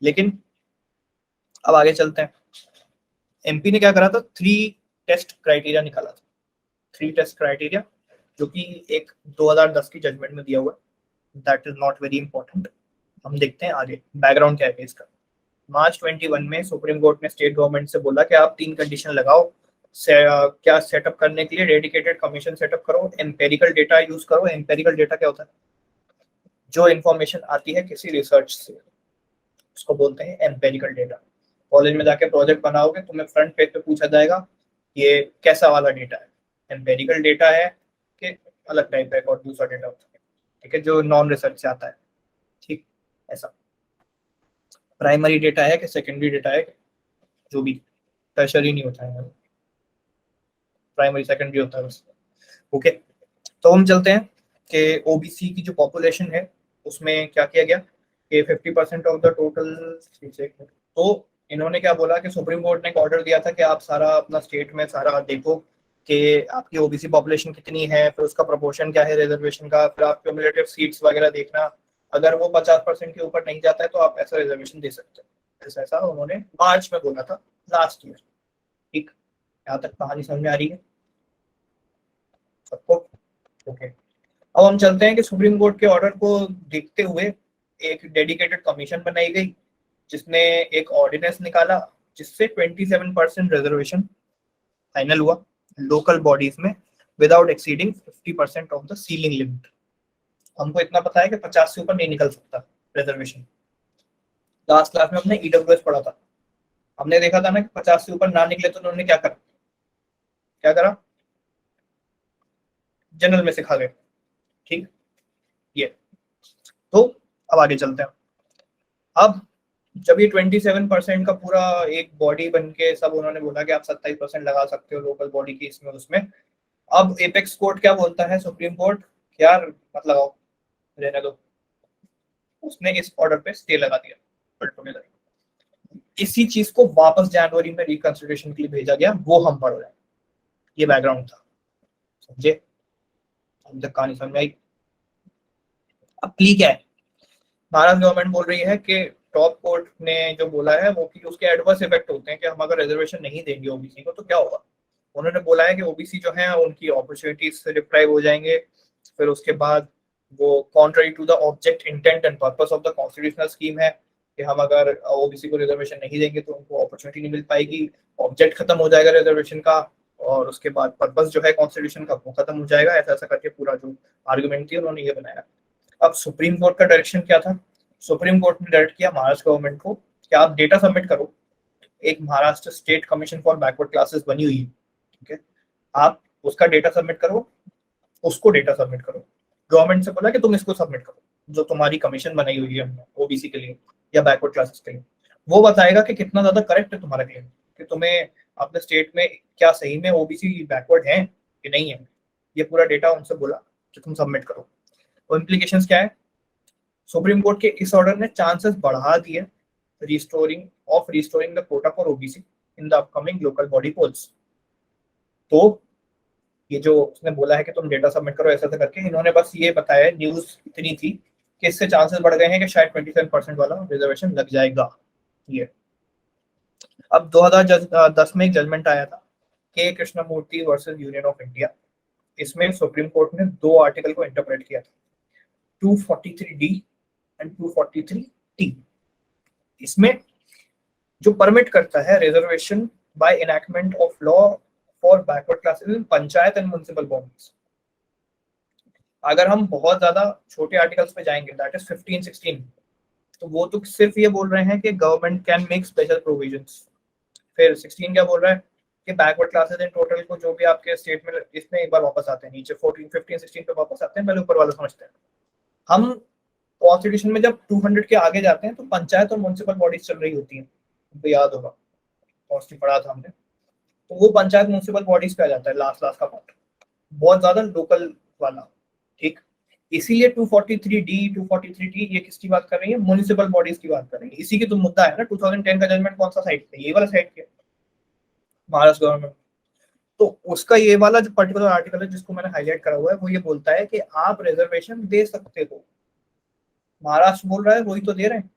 लेकिन अब आगे चलते हैं। एमपी ने क्या करा था, 3 टेस्ट क्राइटेरिया निकाला था, 3 टेस्ट क्राइटेरिया, जो कि एक 2010 की जजमेंट में दिया हुआ है। That is not very important. हम देखते हैं आगे बैकग्राउंड क्या है इसका। मार्च 21 में सुप्रीम कोर्ट ने स्टेट गवर्नमेंट से बोला कि आप 3 कंडीशन लगाओ, क्या सेटअप करने के लिए डेडिकेटेड कमीशन सेटअप करो, एम्पेरिकल डेटा यूज करो। एम्पेरिकल डेटा क्या होता है, जो इंफॉर्मेशन आती है किसी रिसर्च से, उसको बोलते हैं एम्पेरिकल डेटा। कॉलेज में जाके प्रोजेक्ट बनाओगे, तुम्हें फ्रंट पेज पे पूछा जाएगा ये कैसा वाला डेटा है, एम्पेरिकल डेटा है कि अलग टाइप का और दूसरा डेटा होता है, ठीक है, जो नॉन रिसर्च से आता है, ठीक। ऐसा प्राइमरी डेटा है कि सेकेंडरी डेटा है, जो भी टर्शरी नहीं होता है, प्राइमरी सेकेंडरी होता है बस। ओके, तो हम चलते हैं कि ओबीसी की जो पॉपुलेशन है उसमें क्या किया गया कि 50% ऑफ द टोटल। तो इन्होंने क्या बोला कि सुप्रीम कोर्ट ने एक ऑर्डर दिया था कि आप सारा अपना स्टेट में सारा देखो कि आपकी ओबीसी पॉपुलेशन कितनी है, फिर उसका प्रोपोर्शन क्या है रिजर्वेशन का, फिर आप क्यूमुलेटिव सीट्स वगैरह देखना, अगर वो 50% के ऊपर नहीं जाता है तो आप ऐसा रिजर्वेशन दे सकते हैं। ऐसा उन्होंने मार्च में बोला था लास्ट ईयर, ठीक। यहाँ तक कहानी समझ में आ रही है सबको? ओके, अब हम चलते हैं कि सुप्रीम कोर्ट के ऑर्डर को देखते हुए एक डेडिकेटेड कमीशन बनाई गई, जिसने एक ऑर्डिनेंस निकाला जिससे 27% रिजर्वेशन फाइनल हुआ लोकल बॉडीज में without exceeding 50% of the ceiling limit. हमको इतना पता है कि 50 से ऊपर नहीं निकल सकता रिजर्वेशन। लास्ट क्लास में हमने ईडब्ल्यूएस पढ़ा था, हमने देखा था ना कि 50 से ऊपर ना निकले तो उन्होंने क्या करा, जनरल में सिखा गए, ठीक। ये तो अब आगे चलते हैं। अब जब ये 27% का पूरा एक बॉडी बन के सब उन्होंने बोला कि आप 27% लगा सकते हो लोकल बॉडी की इसमें उसमें, अब एपेक्स कोर्ट क्या बोलता है, सुप्रीम कोर्ट, यार मत लगाओ, रहने दो। उसने इस ऑर्डर पे स्टे लगा दिया। इसी चीज को वापस जनवरी में रिकंसिडरेशन के लिए भेजा गया, वो हम पढ़ रहे हैं। ये बैकग्राउंड था, समझे? अभी तक कहानी समझ आई? अब प्ली क्या है, महाराष्ट्र गवर्नमेंट बोल रही है कि टॉप कोर्ट ने जो बोला है वो कि उसके एडवर्स इफेक्ट होते हैं कि हम अगर रिजर्वेशन नहीं देंगे ओबीसी को तो क्या होगा। उन्होंने बोला है कि ओबीसी जो है उनकी अपॉर्चुनिटीज से डिप्राइव हो जाएंगे, फिर उसके बाद वो contrary to the object intent and purpose of the constitutional scheme है कि हम अगर ओबीसी को रिजर्वेशन नहीं देंगे तो उनको अपॉर्चुनिटी नहीं मिल पाएगी, ऑब्जेक्ट खत्म हो जाएगा रिजर्वेशन का, और उसके बाद पर्पस जो है कॉन्स्टिट्यूशन का वो खत्म हो जाएगा। ऐसा ऐसा करके पूरा जो आर्गुमेंट थी उन्होंने ये बनाया। अब सुप्रीम कोर्ट का डायरेक्शन क्या था, सुप्रीम कोर्ट ने डायरेक्ट किया महाराष्ट्र गवर्नमेंट को कि आप डेटा सबमिट करो। एक Maharashtra state commission for backward classes बनी हुई है, ठीक है, आप उसका डेटा सबमिट करो, उसको डेटा सबमिट करो। गवर्नमेंट से बोला कि तुम इसको सबमिट करो, जो तुम्हारी कमीशन बनाई हुई है हमने ओबीसी के लिए या बैकवर्ड क्लासेस के लिए, वो बताएगा कि कितना ज्यादा करेक्ट है तुम्हारा क्लेम, कि तुम्हें अपने स्टेट में क्या सही में ओबीसी बैकवर्ड है कि नहीं है। ये पूरा डेटा उनसे बोला कि तुम सबमिट करो। तो इम्प्लीकेशंस क्या है, सुप्रीम कोर्ट के इस ऑर्डर ने चांसेस बढ़ा दिए restoring the quota for OBC in the upcoming local body polls. तो ये जो उसने बोला है कि तुम डेटा सबमिट करो ऐसा करके, इन्होंने बस ये बताया, न्यूज इतनी थी कि इससे चांसेस बढ़ गए हैं कि शायद 27% वाला रिजर्वेशन लग जाएगा। ये अब 2010 में एक जजमेंट आया था, K Krishnamurthy versus union of India. इसमें सुप्रीम कोर्ट ने 2 आर्टिकल को इंटरप्रेट किया था, 243D एंड 243T। इसमें जो परमिट करता है reservation by enactment of law for backward classes in panchayat and municipal bodies. अगर हम बहुत ज्यादा छोटे आर्टिकल्स पे जाएंगे, दैट इज 15, 16, तो वो तो सिर्फ ये बोल रहे हैं कि government can make special provisions. फिर 16 क्या बोल रहा है कि बैकवर्ड क्लासेस इन टोटल को जो भी आपके स्टेट में, इसमें एक बार वापस आते हैं नीचे 14, 15, 16 पे वापस आते हैं, पहले ऊपर वाला समझते हैं। हम कॉन्स्टिट्यूशन में जब 200 के आगे जाते हैं तो पंचायत और म्युनिसिपल बॉडीज चल रही होती हैं, तो याद होगा कॉन्स्टिट्यूशन पढ़ा था हमने, तो वो पंचायत म्युनिसिपल बॉडीज पे आ जाता है लास्ट का पार्ट, बहुत ज्यादा लोकल वाला, ठीक। इसीलिए 243D 243T ये किसकी बात कर रही है, म्युनिसिपल बॉडीज की बात कर रही है। इसी की तो मुद्दा है ना, 2010 का जजमेंट कौन सा साइड पे, ये वाला साइड पे महाराष्ट्र गवर्नमेंट। तो उसका ये वाला जो पर्टिकुलर आर्टिकल है जिसको मैंने हाईलाइट करा हुआ है वो ये बोलता है कि आप रिजर्वेशन दे सकते हो महाराष्ट्र बोल रहा है वही तो दे रहे हैं,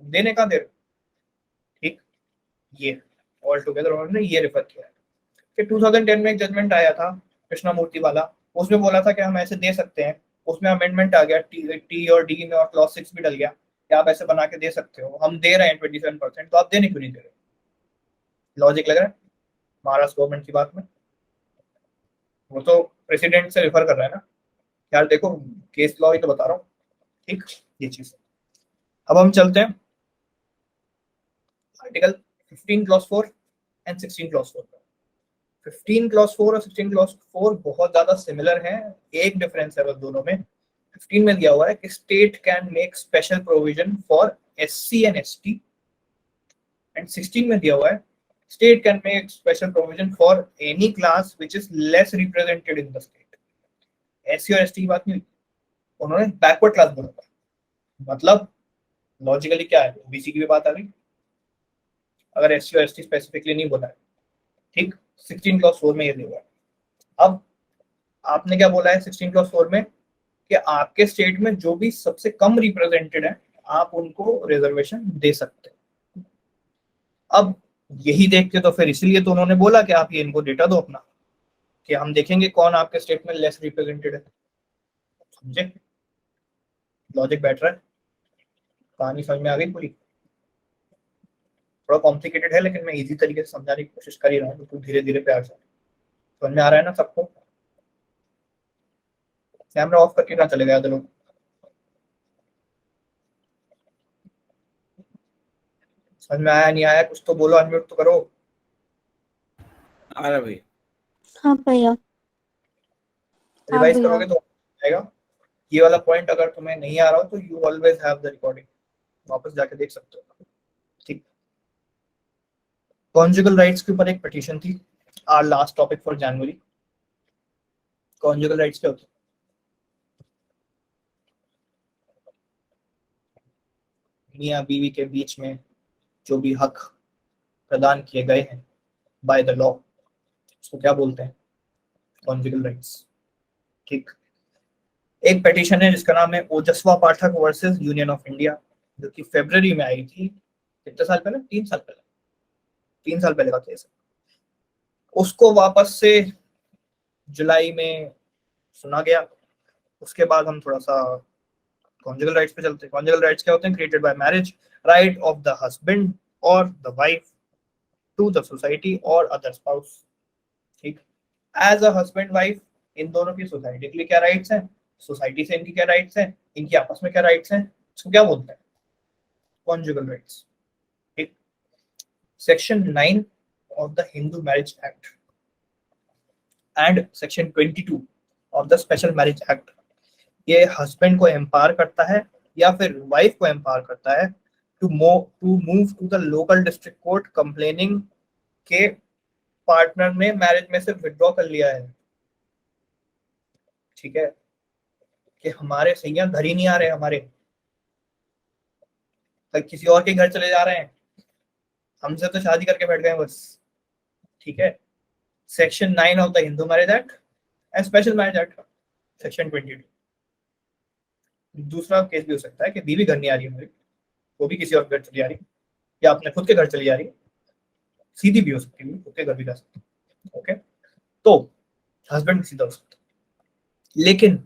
देने का दे रहे, ठीक। ये ऑल टुगेदर उन्होंने ये रेफर किया है कि 2010 में एक जजमेंट आया था कृष्णामूर्ति वाला, उसमें बोला था कि हम ऐसे दे सकते हैं, उसमें अमेंडमेंट आ गया, टी और डी में और क्लॉज 6 भी डल गया कि आप ऐसे बना के दे सकते हो, हम दे रहे हैं 27%, तो आप देने क्यों नहीं दे रहे? लॉजिक लग रहा है महाराष्ट्र गवर्नमेंट की बात में? वो तो प्रेसिडेंट से रेफर कर रहा है ना यार, देखो केस लॉ ही तो बता रहा हूँ, ठीक। ये चीज अब हम चलते हैं आर्टिकल 15 क्लॉज 4 एंड 16 क्लॉज 4 पर। 15 क्लॉज 4 और 16 क्लॉज 4 बहुत ज्यादा सिमिलर हैं, एक डिफरेंस है बस दोनों में। 15 में दिया हुआ है कि state can make special provision for SC and ST, and 16 में दिया हुआ है state can make special provision for any class which is less represented in the state. SC और एसटी की बात नहीं हुई, उन्होंने बैकवर्ड क्लास बोला था, मतलब लॉजिकली क्या है, ओबीसी की भी बात आ गई अगर एससी और एसटी स्पेसिफिकली नहीं बोला है, ठीक। 16 क्लॉज 4 में ये दिया हुआ है। अब आपने क्या बोला है 16 क्लॉज 4 में कि आपके स्टेट में जो भी सबसे कम रिप्रेजेंटेड है आप उनको रिजर्वेशन दे सकते हैं। अब यही देख के तो फिर इसलिए तो उन्होंने बोला कि आप ये इनको डेटा दो अपना, कि हम देखेंगे कौन आपके स्टेट में लेस रिप्रेजेंटेड है। समझे लॉजिक बैठ रहा है, कहानी समझ में आ गई पूरी? थोड़ा कॉम्प्लिकेटेड है लेकिन मैं इजी तरीके से समझाने की कोशिश कर ही रहा हूँ, बिल्कुल धीरे धीरे प्यार से। समझ में आ रहा है ना सबको? कैमरा ऑफ करके ना चले गए आधे लोग। समझ में आया नहीं आया कुछ तो बोलो, अनम्यूट तो करो। आ रहा भाई। हाँ भैया। रिवाइज भैया। करोगे तो आएगा। ये वाला पॉइंट अगर तुम्हें नहीं आ रहा हो तो you always have the recording, वापस जाके देख सकते हो, ठीक। कॉन्जुगल राइट्स के ऊपर एक पिटीशन थी, our last topic for January. Conjugal rights क्या होती है? मियां बीवी के बीच में जो भी हक प्रदान किए गए हैं बाय द लॉ, उसको क्या बोलते हैं? कॉन्जुगल राइट्स, ठीक। एक पिटीशन है जिसका नाम है ओजस्वा पाठक वर्सेस यूनियन ऑफ इंडिया, जो कि फरवरी में आई थी। कितने साल पहले? 3 साल पहले, 3 साल पहले का केस है। उसको वापस से जुलाई में सुना गया। उसके बाद हम थोड़ा सा कॉन्जुगल राइट्स पे चलते हैं। कॉन्जुगल राइट्स क्या होते हैं? Created by marriage, right of the husband और the wife to the society और अदर स्पाउस, ठीक। एज अ हस्बैंड वाइफ इन दोनों की सोसाइटी के लिए क्या राइट्स हैं, सोसाइटी से इनकी क्या राइट्स हैं, इनकी आपस में क्या राइट्स हैं, इसको क्या बोलते हैं? कॉन्जुगल राइट्स, ठीक। Section 9 of the Hindu Marriage Act and section 22 of the Special Marriage Act ये हस्बैंड को एम्पावर करता है या फिर वाइफ को एम्पावर करता है to move to the local district court complaining के पार्टनर ने मैरिज में से विड्रॉ कर लिया है, ठीक है, कि हमारे सैया घर ही नहीं आ रहे, हमारे किसी और के घर चले जा रहे हैं, हमसे तो शादी करके बैठ गए बस, ठीक है। Section 9 of the Hindu marriage act and special marriage act section 22। दूसरा केस भी हो सकता है कि बीवी घर नहीं आ रही है हमारी, वो भी किसी और घर चली जा रही है, या अपने खुद के घर चली जा रही है, सीधी भी हो सकती है, खुद के घर भी जा सकती है, ओके। तो हस्बैंड सीधा हो सकता है, लेकिन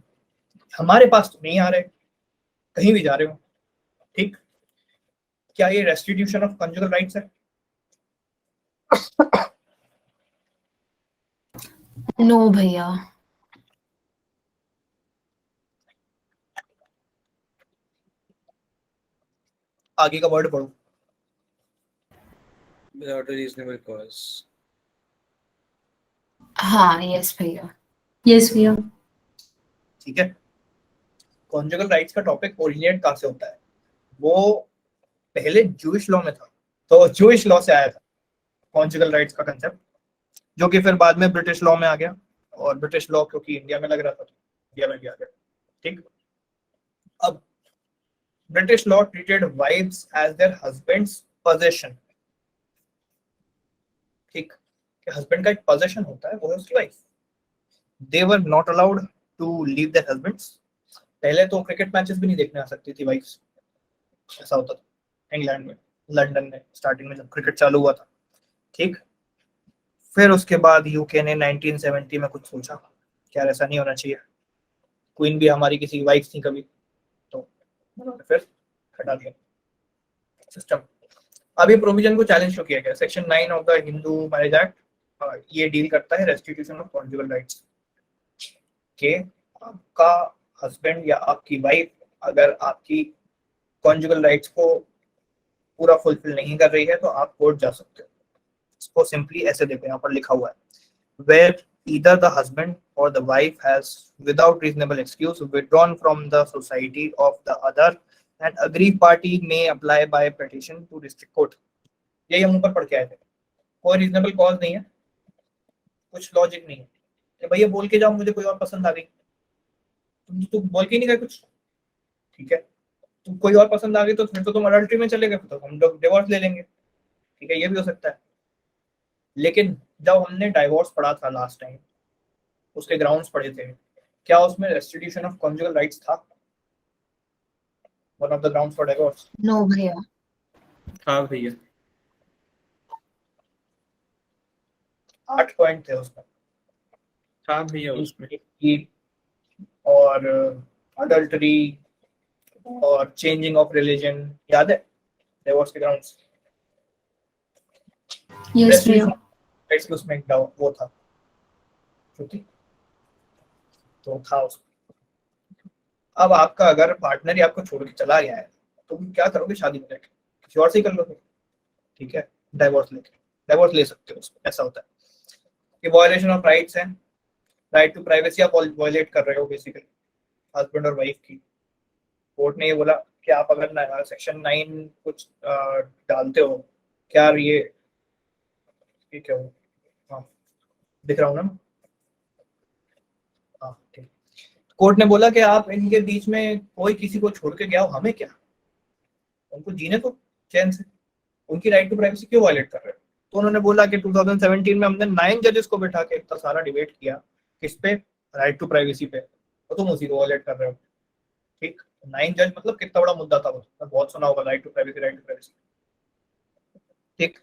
हमारे पास तो नहीं आ रहे, कहीं भी जा रहे हो, ठीक। क्या ये रेस्टिट्यूशन ऑफ कंजुगल राइट्स है? नो भैया। आगे का वर्ड पढ़ो। Without a reasonable cause. हाँ यस भैया। यस भैया। ठीक है। कॉन्जुगल राइट्स का टॉपिक ओरिजिनेट कहाँ से होता है? वो पहले जूइश लॉ में था, तो जूइश लॉ से आया था कॉन्जुगल राइट्स का कंसेप्ट, जो कि फिर बाद में ब्रिटिश लॉ में आ गया, और ब्रिटिश लॉ क्योंकि इंडिया में लग रहा था तो इंडिया में भी आ गया, ठीक। अब British law treated wives as their husbands possession, ठीक, कि हस्बैंड का एक पोजेशन होता है, वो है उसकी wife. They were not allowed to leave their husbands, पहले तो क्रिकेट मैचेस भी नहीं देखने आ सकती थी वाइफ्स, ऐसा होता था इंग्लैंड में, लंदन में स्टार्टिंग में जब क्रिकेट चालू हुआ था। ठीक, फिर उसके बाद यूके ने 1970 में कुछ सोचा कि यार ऐसा नहीं होना चाहिए, क्वीन भी हमारी किसी वाइफ थी कभी, तो उन्होंने फिर हटा दिया सिस्टम। अभी प्रोविजन को चैलेंज तो किया गया, section 9 of the Hindu marriage act ये डील करता है रेस्टिट्यूशन ऑफ कॉन्जुगल राइट्स, के आपका हस्बैंड या आपकी वाइफ अगर आपकी कॉन्जुगल राइट्स को पूरा फुलफिल नहीं कर रही है तो आप कोर्ट जा सकते हो। इसको सिंपली ऐसे देखो, यहाँ पर लिखा हुआ है, where either the husband or the wife has without reasonable excuse withdrawn from the society of the other and aggrieved party may apply by petition to district court। यही हम ऊपर पढ़ के आए थे, कोई रीजनेबल कॉज नहीं है, कुछ लॉजिक नहीं है कि भैया बोल के जाओ मुझे कोई और पसंद आ गई, तुम बोल के नहीं गए कुछ, ठीक है, तुम कोई और पसंद आ गई तो फिर तो तुम अडल्ट्री में चले गए, तो हम लोग डिवोर्स ले लेंगे, ठीक है, ये भी हो सकता है। लेकिन जब हमने डाइवोर्स पढ़ा था लास्ट टाइम, उसके ग्राउंड्स पढ़े थे, क्या उसमें रेस्टिट्यूशन ऑफ कॉन्जुगल राइट्स था? One of the grounds for divorce. No भैया। हाँ भैया, 8 पॉइंट थे उसमें, हाँ भैया उसमें और अडल्टरी और चेंजिंग ऑफ रिलीजन, याद है डिवोर्स के ग्राउंड्स? यस भैया। राइट्स उसमें एक वो था, श्रुति, तो था उसमें। अब आपका अगर पार्टनर ही आपको छोड़ के चला गया है तो तुम क्या करोगे? शादी में जाके किसी और से ही कर लोगे, ठीक है, डाइवोर्स ले सकते हो उसमें, ऐसा होता है। ये वायलेशन ऑफ राइट्स है, राइट टू प्राइवेसी आप वायलेट कर रहे हो बेसिकली हस्बैंड और वाइफ की। कोर्ट ने ये बोला कि आप अगर सेक्शन 9 कुछ डालते हो, क्या ये क्या हो, हाँ दिख रहा हूँ ना, हाँ ठीक। कोर्ट ने बोला कि आप इनके बीच में कोई किसी को छोड़ के गया हो, हमें क्या, उनको जीने तो चैन से, उनकी राइट टू प्राइवेसी क्यों वायलेट कर रहे हो? तो उन्होंने बोला कि 2017 में हमने 9 जजेस को बिठा के इतना सारा डिबेट किया किस पे, राइट टू प्राइवेसी पे, तो तुम उसी को वायलेट कर रहे हो। ठीक, 9 जज मतलब कितना बड़ा मुद्दा था वो, बहुत सुना होगा, राइट टू प्राइवेसी। ठीक,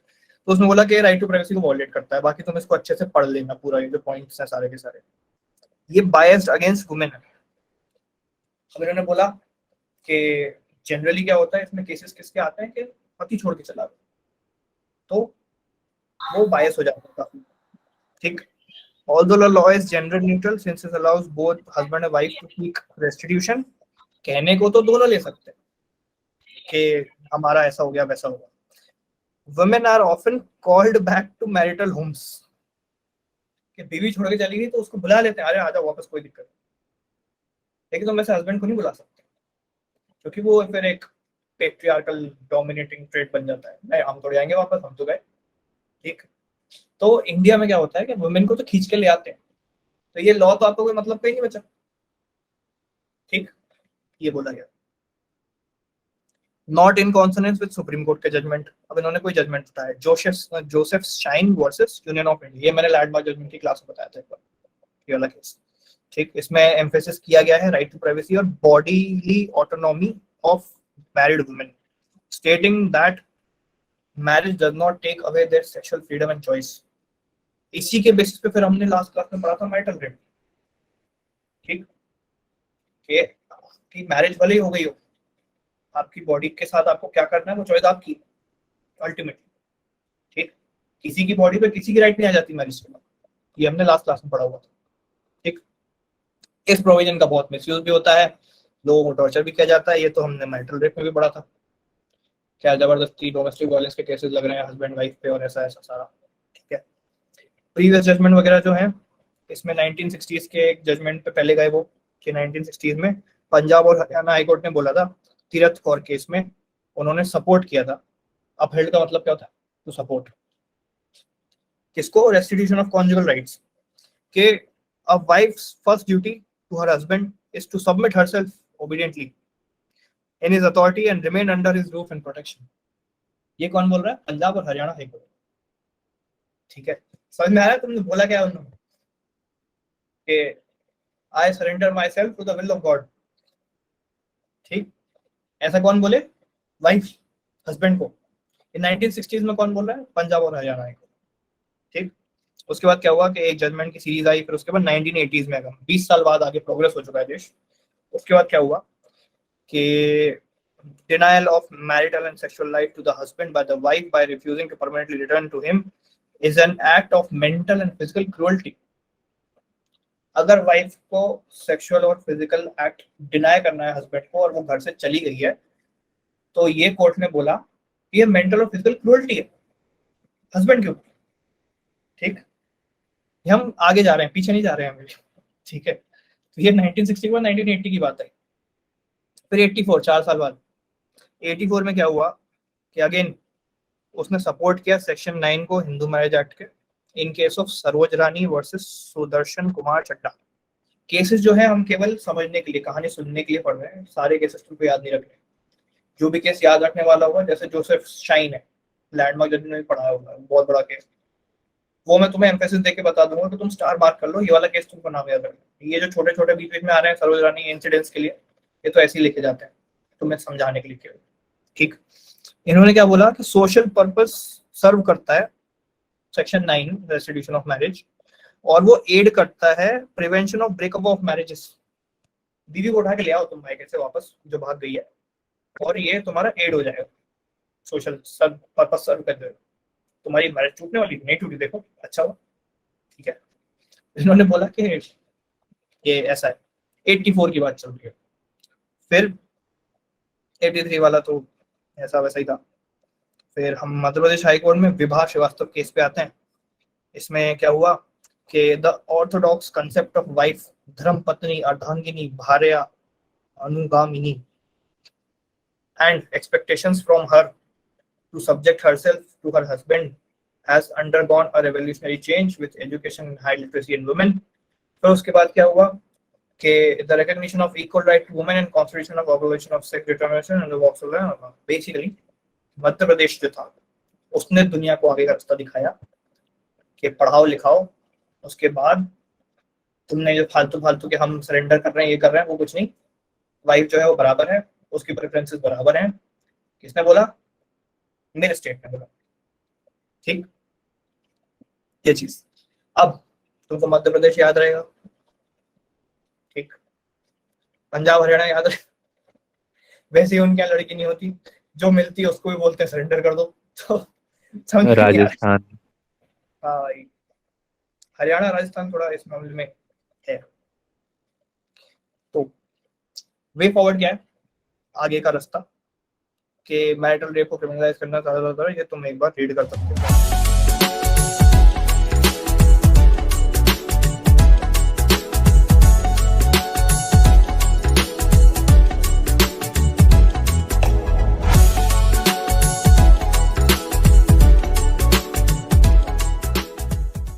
तो उसने बोला कि राइट टू प्राइवेसी को वायलेट करता है, बाकी तुम इसको अच्छे से पढ़ लेना पूरा, ये जो पॉइंट्स हैं सारे के सारे, ये बायस्ड अगेंस्ट वुमेन है। अब इन्होंने बोला कि जनरली क्या होता है इसमें, केसेस किसके आते हैं कि पति छोड़ के चला गया, तो वो बायस हो जाता है काफी। ठीक, although the law is gender neutral since it allows both husband and wife to seek restitution, कहने को तो दोनों ले सकते हैं कि हमारा ऐसा हो गया वैसा हो गया। Women are often called back to marital homes, कि बीवी छोड़ के चली गई तो उसको बुला लेते हैं, अरे आजा वापस, कोई दिक्कत नहीं। लेकिन तुम ऐसे हस्बैंड को नहीं बुला सकते, क्योंकि वो फिर एक पेट्रियार्कल डोमिनेटिंग ट्रेट बन जाता है, नहीं हम थोड़ी आएंगे वापस, हम तो गए। ठीक, तो इंडिया में क्या होता है कि वुमेन को तो खींच के ले आते हैं, तो ये लॉ तो आपको कोई मतलब का ही नहीं बचा। ठीक, ये बोला गया not in consonance with supreme court के जजमेंट। अब इन्होंने कोई जजमेंट बताया, Joseph shine versus union of India, ये मैंने लैंडमार्क जजमेंट की क्लास में बताया था एक बार, ये वाला केस। ठीक, इसमें एम्फेसिस किया गया है राइट टू प्राइवेसी और bodily autonomy of married women, stating that marriage does not take away their sexual freedom and choice. इसी के बेसिस पे फिर हमने लास्ट क्लास में पढ़ा था मैरिटल रेप। ठीक, कि मैरिज भले ही हो गई हो, आपकी बॉडी के साथ आपको क्या करना है वो चॉइस आपकी अल्टीमेटली। ठीक, किसी की बॉडी पे किसी की राइट नहीं आ जाती मैरिज के बाद, ये हमने लास्ट क्लास में पढ़ा हुआ था। ठीक, इस प्रोविजन का बहुत मिसयूज भी होता है, लोगों को टॉर्चर भी किया जाता है, ये तो हमने मैरिटल रेप में भी पढ़ा था, क्या जबरदस्ती डोमेस्टिक वायलेंस के केसेस लग रहे हैं हस्बैंड वाइफ पे और ऐसा ऐसा सारा। ठीक है, प्रीवियस जजमेंट वगैरह जो है इसमें 1960s के एक जजमेंट पे पहले गए वो, कि 1960s में पंजाब और हरियाणा हाई कोर्ट ने बोला था तीरथ कौर केस में, उन्होंने सपोर्ट किया था। अपहेल्ड का मतलब क्या होता है? टू सपोर्ट किसको? रेस्टिट्यूशन ऑफ कॉन्जुगल राइट्स, के a wife's first duty to her husband is to submit herself obediently in his authority and remain under his roof and protection. ये कौन बोल रहा है? पंजाब और हरियाणा हाई कोर्ट। ठीक है, समझ में आ रहा है? तुमने बोला क्या उन्होंने कि I surrender myself to the will of God, ऐसा कौन बोले? वाइफ, हस्बैंड को। 1960s में कौन बोल रहा है? पंजाब और हरियाणा को। ठीक, उसके बाद क्या हुआ कि एक जजमेंट की सीरीज आई, फिर उसके बाद 1980s में, 20 साल बाद आगे प्रोग्रेस हो चुका है देश। उसके बाद क्या हुआ कि denial of marital and sexual life to the husband by the wife by refusing to permanently return to him is an act of mental and physical cruelty. अगर वाइफ को सेक्सुअल और फिजिकल एक्ट डिनाई करना है हस्बैंड को और वो घर से चली गई है, तो ये कोर्ट ने बोला कि ये मेंटल और फिजिकल क्रूरल्टी है हस्बैंड के ऊपर। ठीक, हम आगे जा रहे हैं, पीछे नहीं जा रहे हैं हम। ठीक है, तो ये 1961 1980 की बात है। फिर 84, 4 साल बाद 84 में क्या हुआ कि अगेन उसने सपोर्ट किया सेक्शन 9 को हिंदू मैरिज एक्ट के, in case of Saroj Rani versus Sudarshan Kumar Chadda. Cases जो है हम केवल समझने के लिए, कहानी सुनने के लिए पढ़ रहे हैं, सारे केसेस तुमको याद नहीं रख रहे। जो भी केस याद रखने वाला होगा, जैसे जोसेफ शाइन है, लैंडमार्क जज ने पढ़ाया होगा, बहुत बड़ा केस, वो मैं तुम्हें एम्फेसिस देके बता दूंगा कि तुम स्टार मार्क कर लो, ये वाला केस तुमको नाम याद रखना। ये जो छोटे छोटे बीच बीच में आ रहे हैं सरोज रानी इंसिडेंट्स के लिए, ये तो ऐसे ही लिखे जाते हैं तुम्हें समझाने के लिए केवल। ठीक, इन्होंने क्या बोला कि सोशल पर्पस सर्व करता है सेक्शन 9 रेस्टिट्यूशन ऑफ मैरिज, और वो एड करता है prevention of breakup of marriages. बीवी को उठा के ले आओ तुम मायके से वापस, जो भाग गई है, और ये तुम्हारा एड हो जाएगा, सोशल पर्पस सर्व कर देगा। तुम्हारी मैरिज टूटने वाली नहीं टूटी, देखो अच्छा हुआ। ठीक है, इन्होंने बोला कि ये ऐसा है। 84 की बात चल रही है। फिर 83 वाला तो ऐसा वैसा ही था। फिर हम मध्य प्रदेश हाई कोर्ट में विभा श्रीवास्तव केस पे आते हैं। इसमें क्या हुआ कि the orthodox concept of wife, धर्म पत्नी, अर्धांगिनी, भार्या, अनुगामिनी and expectations from her to subject herself to her husband has undergone a revolutionary change with education and high literacy in women. फिर उसके बाद क्या हुआ कि the recognition of equal right to women and constitution of abolition of sex determination and the walks of life, basically Madhya Pradesh जो था उसने दुनिया को आगे का रास्ता दिखाया कि पढ़ाओ लिखाओ, उसके बाद तुमने जो फालतू फालतू के हम सरेंडर कर रहे हैं, ये कर रहे हैं, वो कुछ नहीं। वाइफ जो है वो बराबर है, उसकी प्रेफरेंसेस बराबर हैं। किसने बोला? मेरे स्टेट ने बोला। ठीक, ये चीज अब तुमको मध्य प्रदेश याद रहेगा, ठीक, पंजाब हरियाणा याद रहे। वैसे ही उनके यहाँ लड़की नहीं होती, जो मिलती है उसको भी बोलते हैं सरेंडर कर दो। तो राजस्थान, हाँ, हरियाणा राजस्थान थोड़ा इस मामले में है। तो वे फॉरवर्ड क्या है आगे का रास्ता कि मैरिटल रेप को क्रिमिनलाइज करना, ये तुम एक बार रीड कर सकते हो।